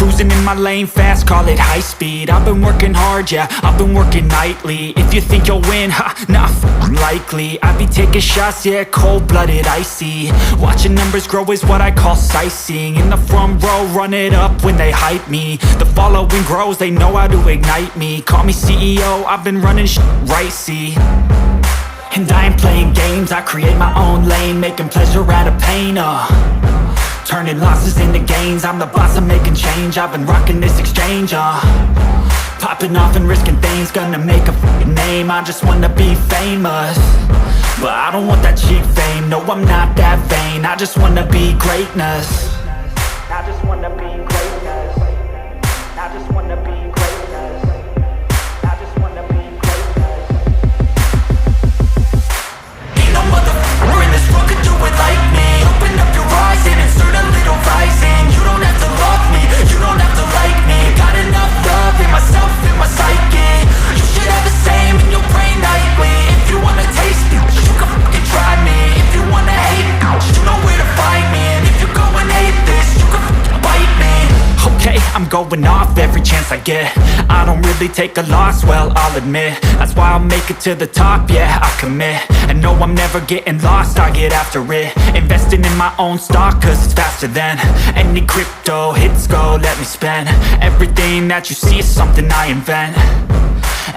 cruising in my lane fast, call it high speed. I've been working hard, yeah, I've been working nightly. If you think you'll win, not likely. I be taking shots, yeah, cold-blooded, icy. Watching numbers grow is what I call sightseeing. In the front row, run it up when they hype me. The following grows, they know how to ignite me. Call me CEO, I've been running right, see. And I ain't playing games, I create my own lane, making pleasure out of pain, turning losses into gains. I'm the boss, I'm making change. I've been rocking this exchange, popping off and risking things. Gonna make a fucking name, I just wanna be famous. But I don't want that cheap fame, no, I'm not that vain. I just wanna be greatness. I just wanna be greatness. I just wanna be greatness. I just wanna be greatness. Ain't no motherfucker in this world could do it like me. Open up your eyes and insert a little rising. You don't have to love me, you don't have to like me. Got enough love in myself, in my psyche. You should have the same in your brain nightly. If you wanna taste me, you can fucking try me. If you wanna hate me, you know where to find me. And if you go and hate this, you can fucking bite me. Okay, I'm going off every chance I get. I don't really take a loss, well, I'll admit. That's why I'll make it to the top, yeah, I commit. And no, I'm never getting lost, I get after it. Investing in my own stock, cause it's faster than any crypto hits go, let me spend. Everything that you see is something I invent.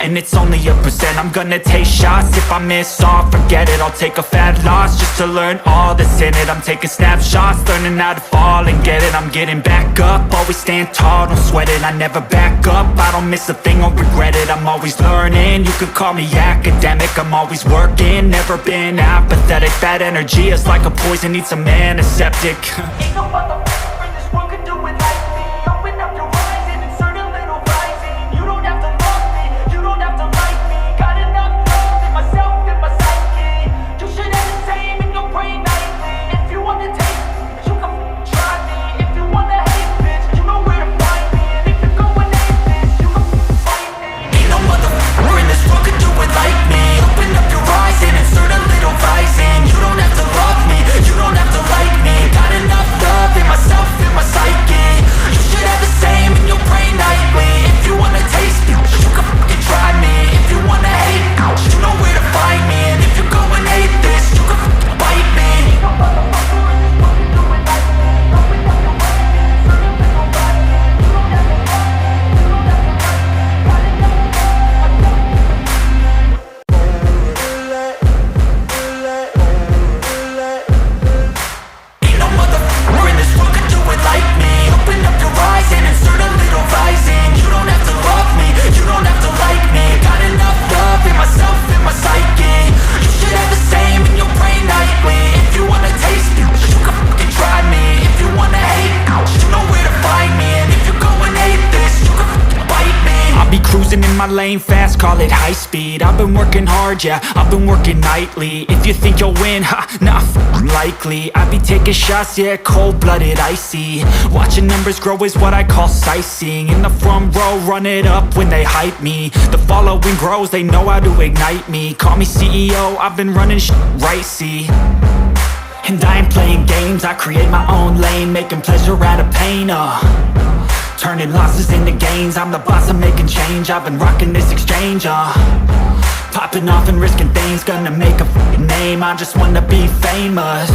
And it's only a percent. I'm gonna take shots. If I miss all, forget it. I'll take a fat loss just to learn all that's in it. I'm taking snapshots, learning how to fall and get it. I'm getting back up, always stand tall, don't sweat it. I never back up, I don't miss a thing or regret it. I'm always learning, you could call me academic. I'm always working, never been apathetic. That energy is like a poison, needs some antiseptic. Ain't no motherfucker in this world could do it like me. Open up your eyes and insert a little rising. You don't have to love me, you don't have to like me. Got enough love in myself, in my psyche. You should have the same in your brain nightly. If you wanna taste me, you can try me. If you wanna hate bitch, you know where to find me. And if you go and hate this, you can fight me. Ain't no motherfucker in this world could do it like me. Open up your eyes and insert a little rising. You don't have to love me, you don't have to like me. Got enough love in myself, in my psyche. You should have the same in your brain nightly. If you wanna taste me, you can fucking try me. If you wanna hate me, you know where to find me. And if you go and hate this, you can fucking bite me. Ain't no motherfucker in this world can do it like me. Open up your eyes and insert a little rising. You don't have to love me, you don't have to like me. Got enough love, ain't no motherfucker in this world could do it like me. Open up your eyes and insert a little rising. You don't have to love me, you don't have to like me. Got enough love in myself, in my psyche. You should have the same in your brain nightly. If you wanna taste me, you can fucking try me. If you wanna hate me, you know where to find me. And if you go and hate this, you can fucking bite me. I'll be cruising in my lane fast, call it high speed. I've been working hard, yeah, I've been working nightly. If you think you'll win, not likely. I be taking shots, yeah, cold-blooded, icy. Watching numbers grow is what I call sightseeing. In the front row, run it up when they hype me. The following grows, they know how to ignite me. Call me CEO, I've been running right, see. And I ain't playing games, I create my own lane, making pleasure out of pain, turning losses into gains. I'm the boss, I'm making change. I've been rocking this exchange, popping off and risking things. Gonna make a fucking name, I just wanna be famous.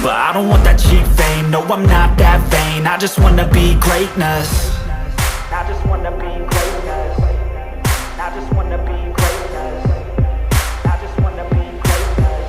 But I don't want that cheap fame, no, I'm not that vain. I just wanna be greatness. I just wanna be greatness. I just wanna be greatness. I just wanna be greatness.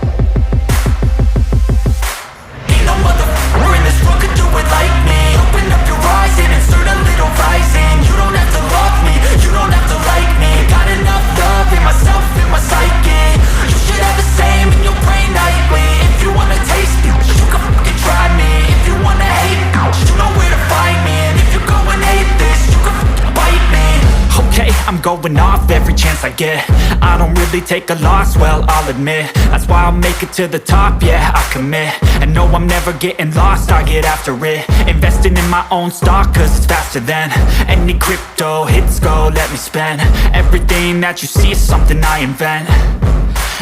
Ain't no motherfucker in this world could do it like me. Open up your eyes and insert a little rising. You don't have to love me, you don't have to like me. Got enough love in myself, in my psyche. You should have the same in your brain nightly. If you wanna taste me, you can fucking try me. If you wanna hate me, you know where to find me. And if you go and hate this, you can fucking bite me. Okay, I'm going off every chance I get. I don't really take a loss, well, I'll admit. That's why I'll make it to the top, yeah, I commit. And no, I'm never getting lost, I get after it. Investing in my own stock, cause it's faster than any crypto hits go, let me spend. Everything that you see is something I invent.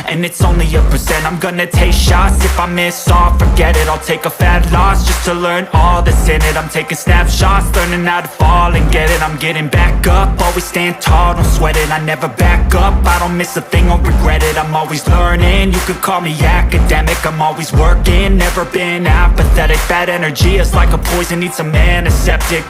and it's only a percent. I'm gonna take shots, if I miss all, forget it. I'll take a fat loss just to learn all that's in it. I'm taking snapshots, learning how to fall and get it. I'm getting back up, always stand tall, don't sweat it. I never back up, I don't miss a thing or regret it. I'm always learning, you could call me academic. I'm always working, never been apathetic. Bad energy is like a poison, needs a antiseptic.